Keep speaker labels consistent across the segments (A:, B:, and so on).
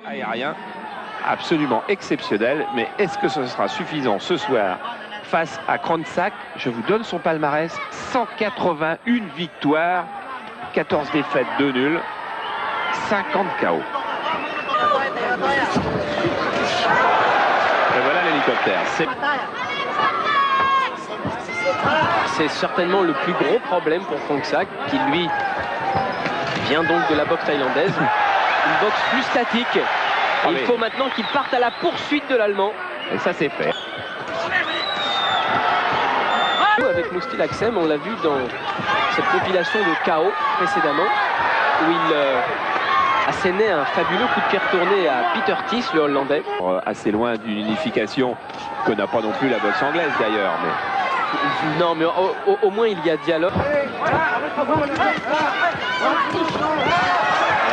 A: Aérien absolument exceptionnel, mais est-ce que ce sera suffisant ce soir face à Kronsack? Je vous donne son palmarès: 181 victoires, 14 défaites, 2 nuls, 50 KO. Et voilà l'hélicoptère.
B: C'est certainement le plus gros problème pour Kronsack, qui lui vient donc de la boxe thaïlandaise. Une boxe plus statique. Et il faut maintenant qu'il parte à la poursuite de l'Allemand.
A: Et ça, c'est fait.
B: Avec Mousty Laksem, on l'a vu dans cette compilation de KO précédemment, où il assénait un fabuleux coup de pied retourné à Peter Tiss, le Hollandais.
A: Assez loin d'une unification que n'a pas non plus la boxe anglaise d'ailleurs. Mais...
B: Non, mais au moins il y a dialogue. Voilà,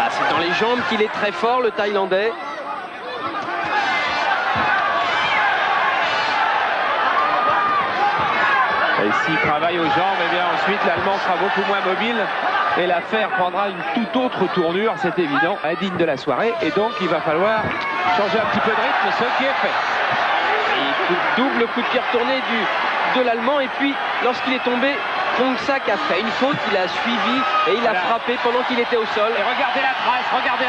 B: c'est dans les jambes qu'il est très fort, le Thaïlandais.
A: Et s'il travaille aux jambes, et bien ensuite l'Allemand sera beaucoup moins mobile et l'affaire prendra une toute autre tournure, c'est évident, indigne de la soirée. Et donc il va falloir changer un petit peu de rythme, ce qui est fait.
B: Et double coup de pied retourné de l'Allemand, et puis lorsqu'il est tombé, Kronsack a fait une faute, il a suivi et il a frappé pendant qu'il était au sol.
A: Et regardez la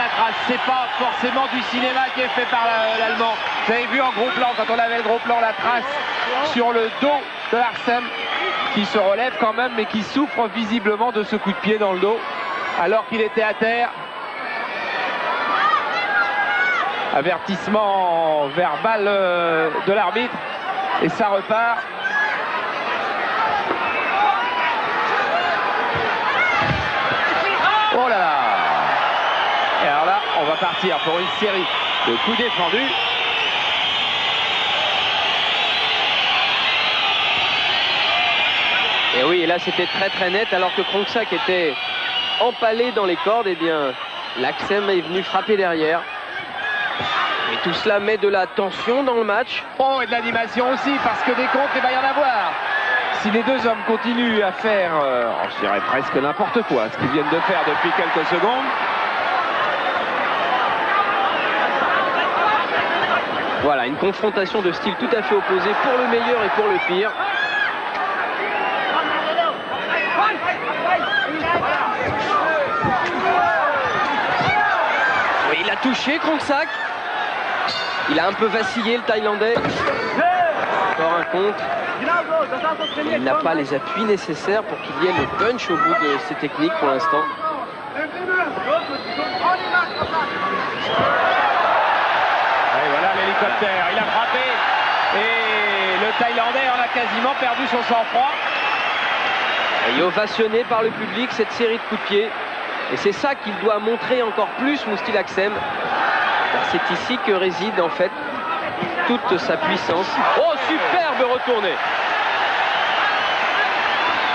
A: trace, c'est pas forcément du cinéma qui est fait par l'Allemand. Vous avez vu en gros plan, quand on avait le gros plan, la trace sur le dos de Larsem, qui se relève quand même, mais qui souffre visiblement de ce coup de pied dans le dos, alors qu'il était à terre. Avertissement verbal de l'arbitre, et ça repart. Oh là là! Et alors là, on va partir pour une série de coups défendus.
B: Et oui, et là c'était très net, alors que Kronsack était empalé dans les cordes, et bien Laksem est venu frapper derrière. Et tout cela met de la tension dans le match.
A: Oh, et de l'animation aussi, parce que des comptes, il va y en avoir. Si les deux hommes continuent à faire, je dirais presque n'importe quoi, ce qu'ils viennent de faire depuis quelques secondes.
B: Voilà, une confrontation de style tout à fait opposé pour le meilleur et pour le pire. Oui, il a touché Kronsack. Il a un peu vacillé, le Thaïlandais. Encore un contre. Il n'a pas les appuis nécessaires pour qu'il y ait le punch au bout de ses techniques pour l'instant.
A: Et voilà l'hélicoptère, il a frappé. Et le Thaïlandais en a quasiment perdu son sang-froid.
B: Et ovationné par le public, cette série de coups de pied. Et c'est ça qu'il doit montrer encore plus, Mousty Laksem. C'est ici que réside en fait toute sa puissance. Oh, superbe retourné!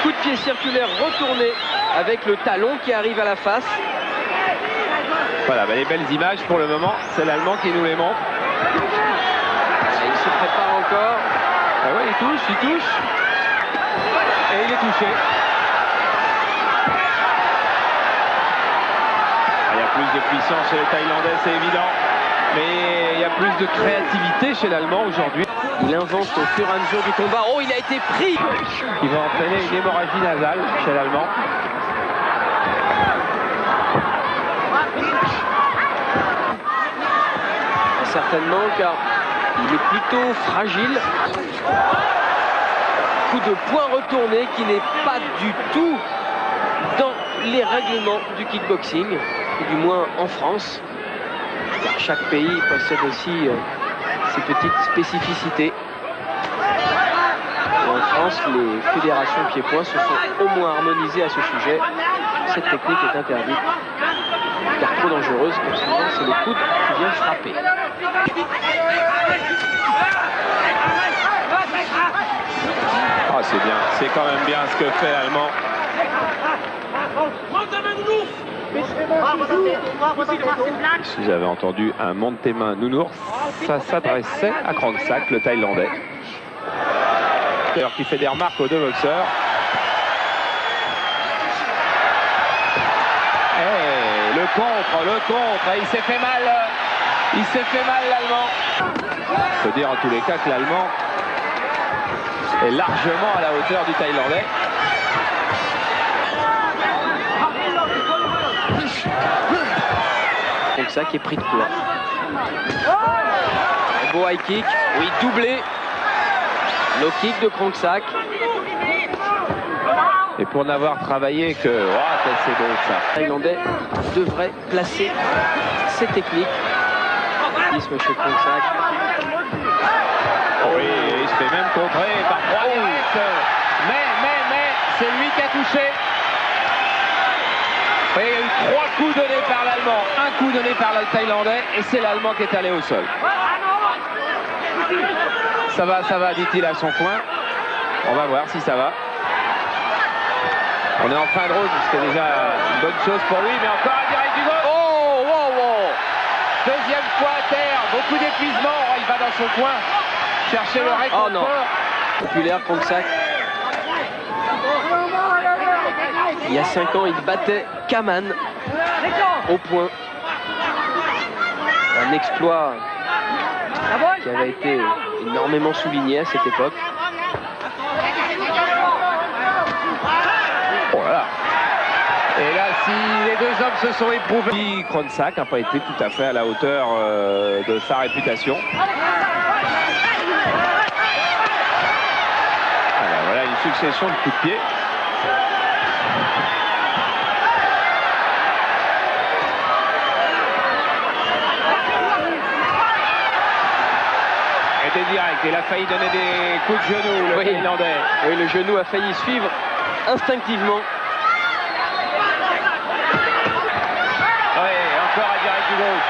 B: Coup de pied circulaire retourné avec le talon qui arrive à la face.
A: Voilà, les belles images pour le moment, c'est l'Allemand qui nous les montre.
B: Et il se prépare encore.
A: Ah ouais, il touche. Et il est touché. Il y a plus de puissance chez les Thaïlandais, c'est évident. Mais il y a plus de créativité chez l'Allemand aujourd'hui.
B: Il invente au fur et à mesure du combat. Oh, il a été pris!
A: Il va entraîner une hémorragie nasale chez l'Allemand.
B: Certainement, car il est plutôt fragile. Coup de poing retourné qui n'est pas du tout dans les règlements du kickboxing, ou du moins en France. Car chaque pays possède aussi ses petites spécificités. Et en France, les fédérations pied-point se sont au moins harmonisées à ce sujet. Cette technique est interdite, car trop dangereuse, car souvent c'est le coude qui vient frapper.
A: Ah, c'est bien, c'est quand même bien ce que fait l'Allemand.
C: Si j'avais entendu un Montema Nounours, ça s'adressait à Kronsak, le Thaïlandais. Qui fait des remarques aux deux boxeurs.
A: Et le contre, il s'est fait mal. Il s'est fait mal l'Allemand.
C: Il faut dire en tous les cas que l'Allemand est largement à la hauteur du Thaïlandais.
B: Donc ça qui est pris de court. Un beau high kick, oui, doublé. Low kick de Kronsak.
C: Et pour n'avoir travaillé que... Oh, c'est bon ça.
B: Le Thaïlandais devrait placer ses techniques. Monsieur Kronsak.
C: Oui, il se fait même contrer par 3 minutes.
A: Mais, c'est lui qui a touché. Oui, il y a eu 3 coups donnés par l'Allemand. Un coup donné par le Thaïlandais et c'est l'Allemand qui est allé au sol. Ça va, dit-il à son coin. On va voir si ça va. On est en fin de route, c'était déjà une bonne chose pour lui, mais encore un direct du gauche.
B: Oh, wow, wow.
A: Deuxième fois à terre, beaucoup d'épuisement. Oh, il va dans son coin chercher le réconfort.
B: Oh non. Populaire Kronsak. Il y a 5 ans, il battait Kaman au point. Un exploit qui avait été énormément souligné à cette époque.
C: Voilà.
A: Et là, si les deux hommes se sont éprouvés...
C: Kronsak n'a pas été tout à fait à la hauteur de sa réputation. Alors, voilà une succession de coups de pied.
A: Et des directs, il a failli donner des coups de genou, le Thaïlandais.
B: Oui, le genou a failli suivre instinctivement.
A: Oui, encore un direct du gauche.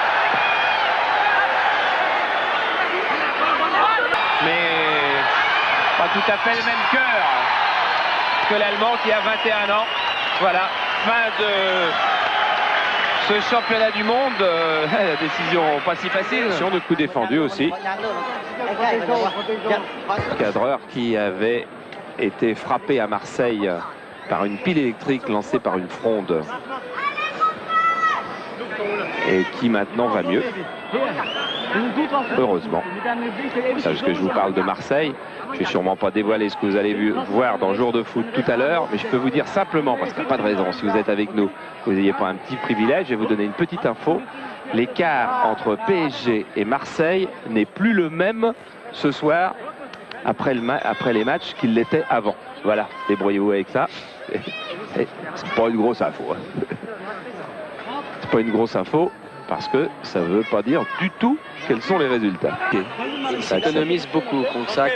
A: Mais pas tout à fait le même cœur que l'Allemand qui a 21 ans. Voilà, fin de ce championnat du monde. La décision pas si facile.
C: De coups défendus aussi. Cadreur qui avait été frappé à Marseille par une pile électrique lancée par une fronde et qui maintenant va mieux, heureusement. Parce que je vous parle de Marseille, je vais sûrement pas dévoiler ce que vous allez voir dans Jour de foot tout à l'heure, mais je peux vous dire simplement, parce qu'il n'y a pas de raison, si vous êtes avec nous, que vous n'ayez pas un petit privilège, je vais vous donner une petite info. L'écart entre PSG et Marseille n'est plus le même ce soir après les matchs qu'il l'était avant. Voilà, débrouillez-vous avec ça. C'est pas une grosse info. C'est pas une grosse info parce que ça veut pas dire du tout quels sont les résultats.
B: Il s'économise beaucoup, Kronsak.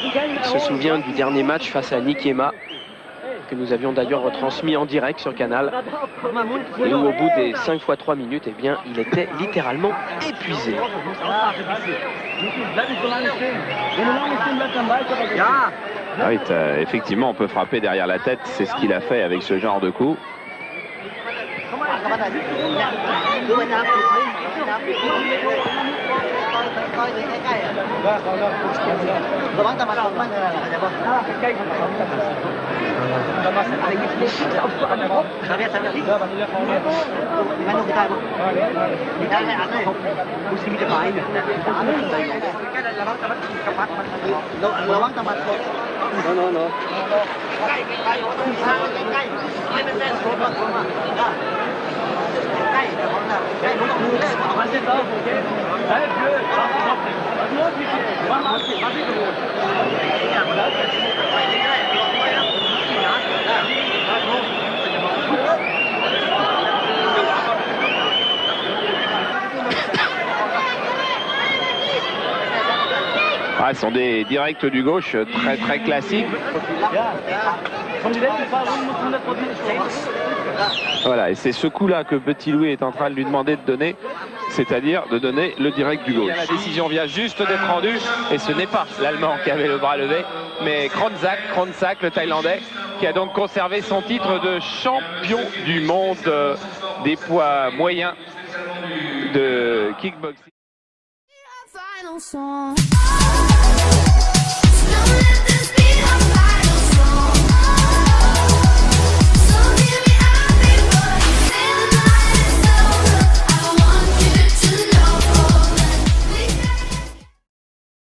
B: Il se souvient du dernier match face à Nikema, que nous avions d'ailleurs retransmis en direct sur Canal, et où au bout des 5 fois 3 minutes, eh bien, il était littéralement épuisé.
C: Ah oui, effectivement, on peut frapper derrière la tête, c'est ce qu'il a fait avec ce genre de coup.
B: Non.
C: Ah, ce sont des directs du gauche très classiques. Voilà, et c'est ce coup-là que Petit Louis est en train de lui demander de donner, c'est-à-dire de donner le direct du gauche.
A: La décision vient juste d'être rendue et ce n'est pas l'Allemand qui avait le bras levé, mais Kronsak, le Thaïlandais, qui a donc conservé son titre de champion du monde
C: des poids moyens de kickboxing.
D: Final song.